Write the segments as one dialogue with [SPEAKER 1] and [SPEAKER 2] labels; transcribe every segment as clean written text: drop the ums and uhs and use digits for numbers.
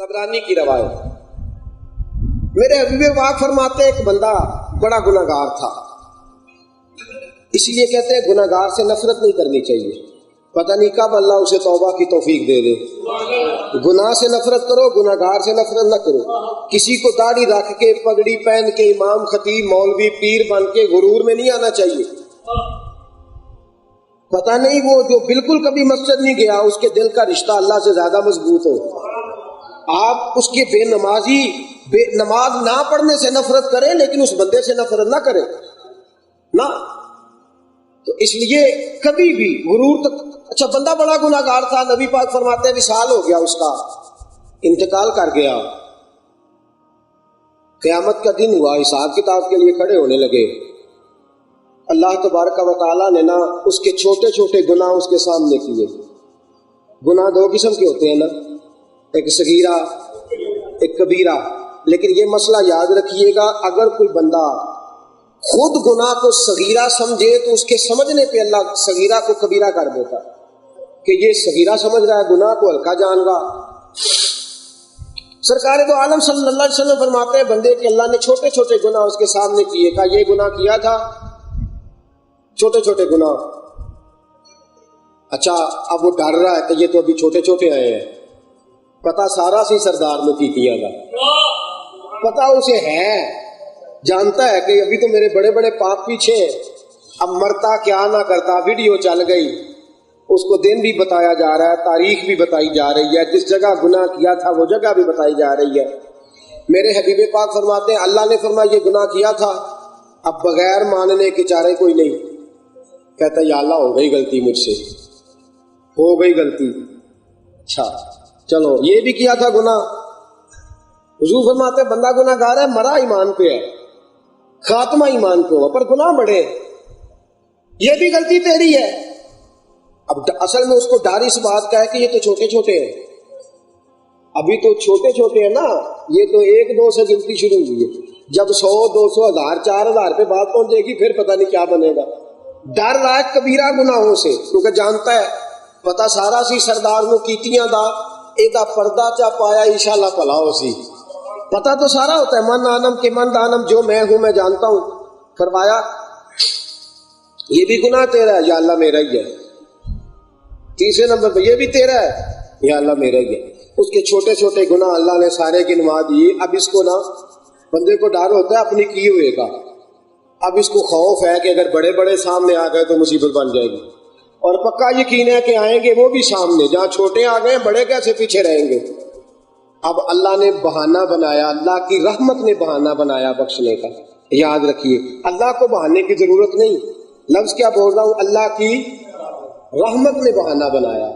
[SPEAKER 1] तबरानी की रवायत। मेरे हबीब पाक फरमाते एक बंदा बड़ा गुनाहगार था, इसलिए कहते हैं गुनाहगार से नफरत नहीं करनी चाहिए। पता नहीं कब अल्लाह उसे तौबा की तौफीक दे दे। गुनाह से नफरत करो, गुनाहगार से नफरत न करो। किसी को दाढ़ी रख के, पगड़ी पहन के, इमाम, खतीब, मौलवी, पीर बन के गुरूर में नहीं आना चाहिए। पता नहीं वो जो बिल्कुल कभी मस्जिद नहीं गया, उसके दिल का रिश्ता अल्लाह से ज्यादा मजबूत हो। आप उसके नमाज ना पढ़ने से नफरत करें, लेकिन उस बंदे से नफरत ना करें ना। तो इसलिए कभी भी गुरूर तक। अच्छा, बंदा बड़ा गुनाहगार था, नबी पाक फरमाते हैं विसाल हो गया, उसका इंतकाल कर गया। क़यामत का दिन हुआ, हिसाब किताब के लिए खड़े होने लगे। अल्लाह तबारक व तआला ने ना उसके छोटे छोटे गुनाह उसके सामने किए। गुनाह दो किस्म के होते हैं ना, एक सगीरा, एक कबीरा। लेकिन ये मसला याद रखिएगा, अगर कोई बंदा खुद गुनाह को सगीरा समझे तो उसके समझने पे अल्लाह सगीरा को कबीरा कर देता, कि ये सगीरा समझ रहा है, गुनाह को हल्का जान रहा। सरकार दो आलम सल्लल्लाहु अलैहि वसल्लम फरमाते हैं बंदे के अल्लाह ने छोटे छोटे गुनाह उसके सामने किए, कहा ये गुनाह किया था, छोटे छोटे गुनाह। अच्छा, अब वो डर रहा है कि ये तो अभी छोटे छोटे आए हैं। पता सारा सी सरदार में कीतियां का पता उसे है, जानता है कि अभी तो मेरे बड़े बड़े पाप पीछे हैं। अब मरता क्या ना करता, वीडियो चल गई, उसको दिन भी बताया जा रहा है, तारीख भी बताई जा रही है, जिस जगह गुनाह किया था वो जगह भी बताई जा रही है। मेरे हबीब पाक फरमाते हैं अल्लाह ने फरमाया ये गुनाह किया था, अब बगैर मानने के चारे कोई नहीं। कहता या अल्लाह हो गई गलती मुझसे, हो गई गलती। अच्छा चलो, ये भी किया था गुनाह। हुजूर फरमाते बंदा गुनाहगार है, मरा ईमान पे है, खात्मा ईमान पे हो, पर गुनाह बढ़े, ये भी गलती तेरी है। अब असल में उसको डर इस बात का है कि ये तो छोटे छोटे हैं, अभी तो छोटे छोटे हैं ना, ये तो 1-2 से गिनती शुरू हुई है। जब 100, 200, 1000, 4000 पे बात पहुंच जाएगी फिर पता नहीं क्या बनेगा। डर रहा है कबीरा गुनाहों से, क्योंकि जानता है पता सारा सी सरदार ਨੂੰ ਕੀਤੀਆਂ ਦਾ ਇਹਦਾ पर्दा चा पाया इंशाल्लाह भला हो सी। पता तो सारा होता है, मन आनम के मन दानम, जो मैं हूं मैं जानता हूं। फरमाया ये भी गुनाह तेरा है, या अल्लाह मेरा ही है। तीसरे नंबर पे ये भी तेरा है, या अल्लाह मेरा ही है। उसके छोटे छोटे गुनाह अल्लाह ने सारे गिनवा दिए। अब इसको ना बंदे को डर होता है अपनी किए हुए का। अब इसको खौफ है कि अगर बड़े बड़े सामने आ गए तो मुसीबत बन जाएगी, और पक्का यकीन है कि आएंगे वो भी सामने, जहां छोटे आ गए बड़े कैसे पीछे रहेंगे। अब अल्लाह ने बहाना बनाया, अल्लाह की रहमत ने बहाना बनाया बख्शने का। याद रखिए, अल्लाह को बहाने की जरूरत नहीं। लफ्ज क्या बोल रहा हूं, अल्लाह की रहमत ने बहाना बनाया।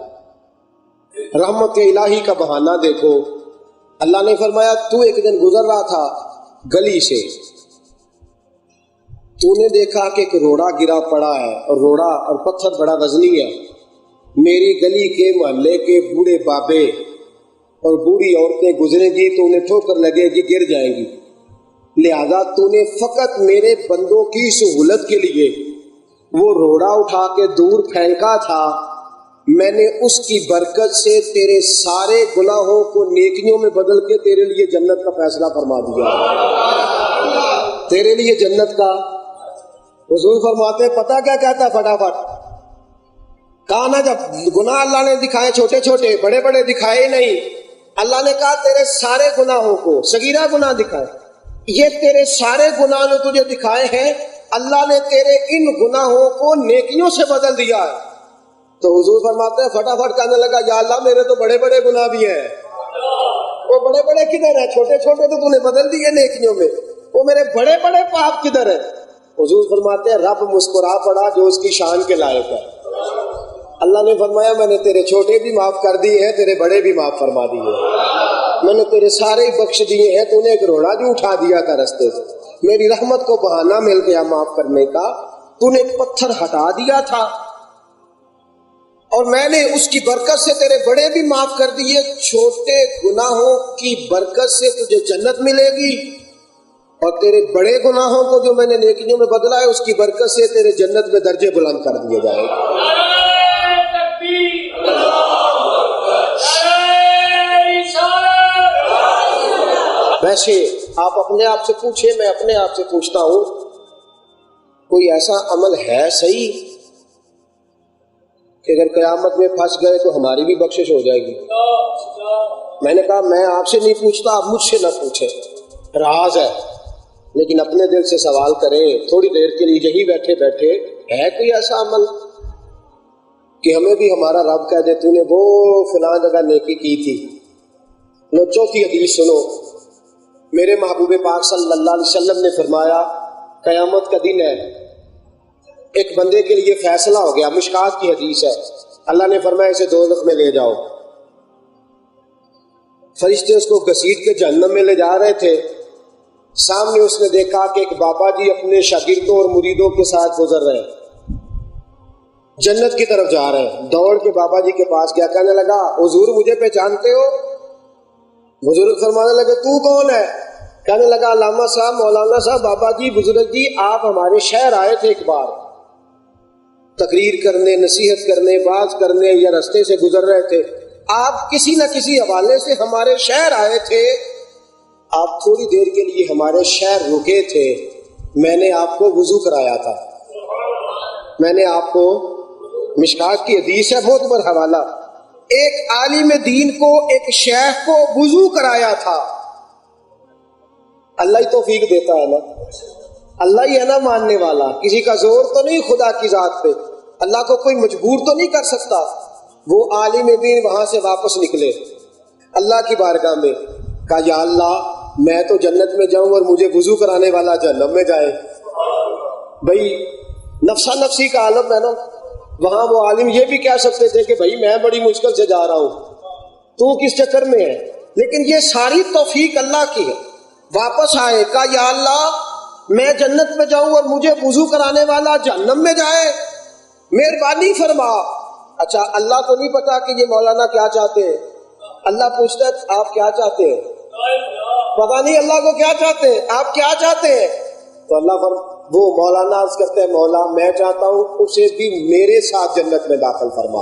[SPEAKER 1] रहमत इलाही का बहाना देखो। अल्लाह ने फरमाया तू एक दिन गुजर रहा था गली से, तूने देखा कि एक रोड़ा गिरा पड़ा है, और रोड़ा और पत्थर बड़ा वजनी है। मेरी गली के मोहल्ले के बूढ़े बाबे और बूढ़ी औरतें गुजरेंगी तो उन्हें ठोकर लगेगी, गिर जाएंगी। लिहाजा तूने फकत मेरे बंदों की सहूलत के लिए वो रोड़ा उठा के दूर फेंका था। मैंने उसकी बरकत से तेरे सारे गुनाहों को नेकियों में बदल के तेरे लिए जन्नत का फैसला फरमा दिया, तेरे लिए जन्नत का। हुजूर फरमाते पता क्या कहता, फटाफट कहा ना, जब गुनाह अल्लाह ने दिखाए छोटे छोटे, बड़े बड़े दिखाए नहीं। अल्लाह ने कहा तेरे सारे गुनाहों को, सगीरा गुनाह दिखाए, ये तेरे सारे गुनाह जो तुझे दिखाए हैं अल्लाह ने तेरे इन गुनाहों को नेकियों से बदल दिया है। तो हुजूर फरमाते हैं फटाफट कहने लगा या अल्लाह मेरे तो बड़े बड़े गुनाह भी हैं। वो बड़े बड़े किधर है, छोटे छोटे तो तूने बदल दिए नेकियों में, वो मेरे बड़े बड़े पाप किधर है। हुजूर फरमाते हैं रब मुस्कुरा पड़ा जो उसकी शान के लायक है। अल्लाह ने फरमाया मैंने तेरे छोटे भी माफ कर दिए हैं, तेरे बड़े भी माफ फरमा दिए, मैंने तेरे सारे ही बख्श दिए हैं। तूने एक रोड़ा भी उठा दिया था रास्ते से, मेरी रहमत को बहाना मिल गया माफ करने का। तूने एक पत्थर हटा दिया था और मैंने उसकी बरकत से तेरे बड़े भी माफ कर दिए। छोटे गुनाहों की बरकत से तुझे जन्नत मिलेगी, और तेरे बड़े गुनाहों को जो मैंने नेकियों में बदला है उसकी बरकत से तेरे जन्नत में दर्जे बुलंद कर दिए जाएंगे। ویسے آپ اپنے آپ سے پوچھیں، میں اپنے آپ سے پوچھتا ہوں، کوئی ایسا عمل ہے صحیح کہ اگر قیامت میں پھنس گئے تو ہماری بھی بخشش ہو جائے گی؟ میں نے کہا میں آپ سے نہیں پوچھتا، آپ مجھ سے نہ پوچھیں، راز ہے، لیکن اپنے دل سے سوال کریں تھوڑی دیر کے لیے یہی بیٹھے بیٹھے، ہے کوئی ایسا عمل کہ ہمیں بھی ہمارا رب کہہ دے تو نے وہ فلاں جگہ نیکی کی تھی؟ لو چوتھی حدیث سنو، میرے محبوب پاک صلی اللہ علیہ وسلم نے فرمایا قیامت کا دن ہے، ایک بندے کے لیے فیصلہ ہو گیا، مشکات کی حدیث ہے، اللہ نے فرمایا اسے دوزخ میں لے جاؤ، فرشتے اس کو گھسیٹ کے جہنم میں لے جا رہے تھے، سامنے اس نے دیکھا کہ ایک بابا جی اپنے شاگردوں اور مریدوں کے ساتھ گزر رہے ہیں، جنت کی طرف جا رہے ہیں، دوڑ کے بابا جی کے پاس گیا، کہنے لگا حضور مجھے پہچانتے ہو؟ بزرگ فرمانے لگے تو کون ہے؟ کہنے لگا علامہ صاحب، مولانا صاحب، بابا جی، بزرگ جی، آپ ہمارے شہر آئے تھے ایک بار تقریر کرنے، نصیحت کرنے، باز کرنے، یا رستے سے گزر رہے تھے، آپ کسی نہ کسی حوالے سے ہمارے شہر آئے تھے، آپ تھوڑی دیر کے لیے ہمارے شہر رکے تھے، میں نے آپ کو وضو کرایا تھا، میں نے آپ کو، مشکات کی حدیث ہے، معتبر حوالہ، ایک عالم دین کو، ایک شیخ کو وضو کرایا تھا۔ اللہ ہی توفیق دیتا ہے نا، اللہ ہی ہے نا ماننے والا، کسی کا زور تو نہیں خدا کی ذات پہ، اللہ کو کوئی مجبور تو نہیں کر سکتا۔ وہ عالم دین وہاں سے واپس نکلے اللہ کی بارگاہ میں، کہا یا اللہ میں تو جنت میں جاؤں اور مجھے وضو کرانے والا جہنم میں جائے۔ بھائی نفسا نفسی کا عالم ہے نا، وہاں وہ عالم یہ بھی کہہ سکتے تھے کہ بھائی میں بڑی مشکل سے جا رہا ہوں، تو کس چکر میں ہے، لیکن یہ ساری توفیق اللہ کی ہے۔ واپس آئے، کہا یا اللہ میں جنت میں جاؤں اور مجھے وضو کرانے والا جہنم میں جائے، مہربانی فرما۔ اچھا اللہ کو نہیں پتا کہ یہ مولانا کیا چاہتے ہیں، اللہ پوچھتا ہے آپ کیا چاہتے ہیں؟ پتا نہیں اللہ کو کیا چاہتے ہیں، آپ کیا چاہتے ہیں؟ تو اللہ وہ مولانا عرض کرتے ہیں مولا میں چاہتا ہوں اسے بھی میرے ساتھ جنت میں داخل فرما،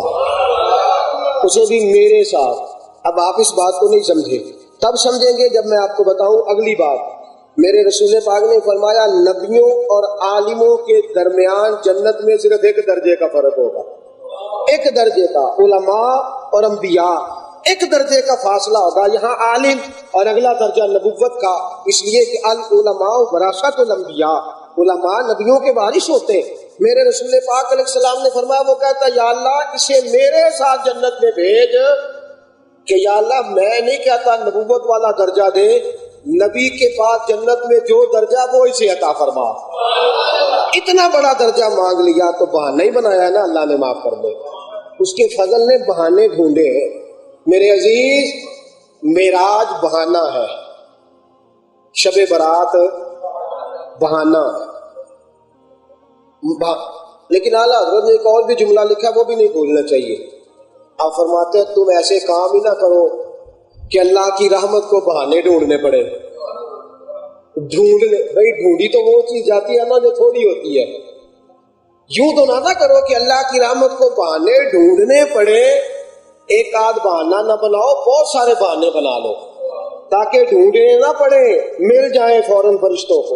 [SPEAKER 1] اسے بھی میرے ساتھ۔ اب آپ اس بات کو نہیں سمجھے، تب سمجھیں گے جب میں آپ کو بتاؤں اگلی بات۔ میرے رسول پاک نے فرمایا نبیوں اور عالموں کے درمیان جنت میں صرف ایک درجے کا فرق ہوگا، ایک درجے کا، علماء اور انبیاء، ایک درجے کا فاصلہ ہوگا، یہاں عالم اور اگلا درجہ نبوت کا، اس لیے کہ العلماء وراثت الانبیاء، علماء نبیوں کے وارث ہوتے ہیں۔ میرے رسول پاک علیہ السلام نے فرمایا، وہ کہتا یا اللہ اسے میرے ساتھ جنت میں بھیج، کہ یا اللہ میں نہیں کہتا نبوت والا درجہ دے، نبی کے بعد جنت میں جو درجہ وہ اسے عطا فرما۔ اتنا بڑا درجہ مانگ لیا تو بہانہ ہی بنایا نا، اللہ نے معاف کر دے، اس کے فضل نے بہانے ڈھونڈے ہیں۔ میرے عزیز معراج بہانہ ہے، شب برات بہانہ ہے، لیکن اعلیٰ حضرت نے ایک اور بھی جملہ لکھا وہ بھی نہیں بھولنا چاہیے۔ آپ فرماتے ہیں تم ایسے کام ہی نہ کرو کہ اللہ کی رحمت کو بہانے ڈھونڈنے پڑے۔ ڈھونڈنے بھائی ڈھونڈی تو وہ چیز جاتی ہے نا جو تھوڑی ہوتی ہے، یوں تو نہ کرو کہ اللہ کی رحمت کو بہانے ڈھونڈنے پڑے، ایک آدھ بہانہ نہ بناؤ، بہت سارے بہانے بنا لو تاکہ ڈھونڈنے نہ پڑے، مل جائیں فوراً فرشتوں کو،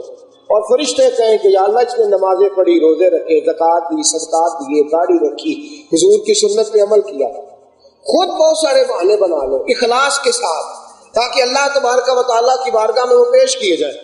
[SPEAKER 1] اور فرشتے کہیں کہ یا اللہ اس نے نمازیں پڑھی، روزے رکھے، زکوٰۃ دی، صدقات دیے، داڑھی رکھی، حضور کی سنت پہ عمل کیا، خود بہت سارے بہانے بنا لو اخلاص کے ساتھ، تاکہ اللہ تبارک و تعالیٰ کی بارگاہ میں وہ پیش کیے جائیں۔